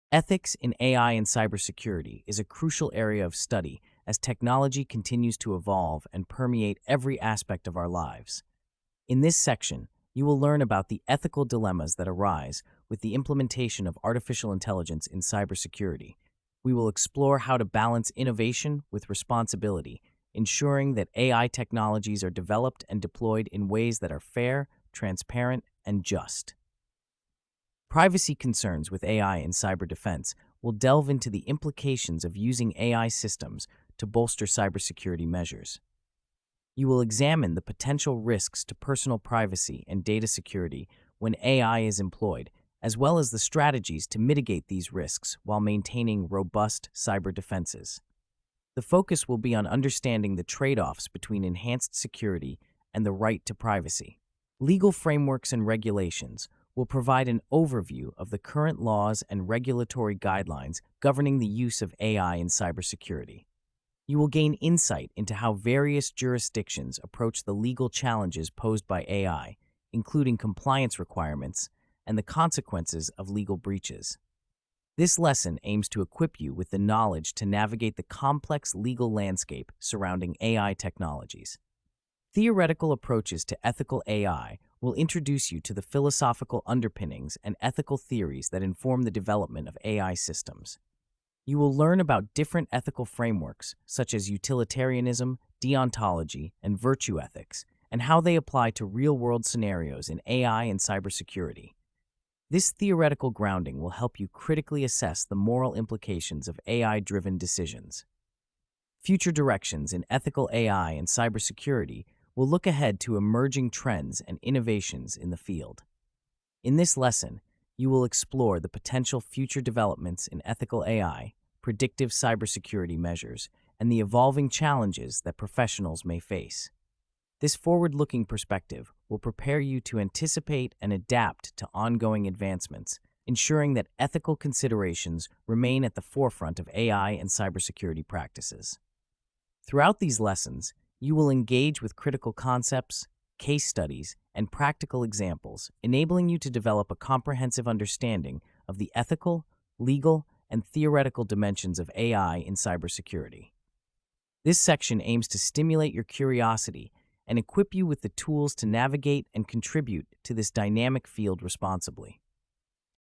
Ethics in AI and cybersecurity is a crucial area of study as technology continues to evolve and permeate every aspect of our lives. In this section, you will learn about the ethical dilemmas that arise with the implementation of artificial intelligence in cybersecurity. We will explore how to balance innovation with responsibility, ensuring that AI technologies are developed and deployed in ways that are fair, transparent, and just. Privacy concerns with AI in cyber defense will delve into the implications of using AI systems to bolster cybersecurity measures. You will examine the potential risks to personal privacy and data security when AI is employed, as well as the strategies to mitigate these risks while maintaining robust cyber defenses. The focus will be on understanding the trade-offs between enhanced security and the right to privacy. Legal frameworks and regulations will provide an overview of the current laws and regulatory guidelines governing the use of AI in cybersecurity. You will gain insight into how various jurisdictions approach the legal challenges posed by AI, including compliance requirements and the consequences of legal breaches. This lesson aims to equip you with the knowledge to navigate the complex legal landscape surrounding AI technologies. Theoretical approaches to ethical AI will introduce you to the philosophical underpinnings and ethical theories that inform the development of AI systems. You will learn about different ethical frameworks, such as utilitarianism, deontology, and virtue ethics, and how they apply to real-world scenarios in AI and cybersecurity. This theoretical grounding will help you critically assess the moral implications of AI-driven decisions. Future directions in ethical AI and cybersecurity will look ahead to emerging trends and innovations in the field. In this lesson, you will explore the potential future developments in ethical AI, predictive cybersecurity measures, and the evolving challenges that professionals may face. This forward-looking perspective will prepare you to anticipate and adapt to ongoing advancements, ensuring that ethical considerations remain at the forefront of AI and cybersecurity practices. Throughout these lessons, you will engage with critical concepts, case studies, and practical examples, enabling you to develop a comprehensive understanding of the ethical, legal, and theoretical dimensions of AI in cybersecurity. This section aims to stimulate your curiosity and equip you with the tools to navigate and contribute to this dynamic field responsibly.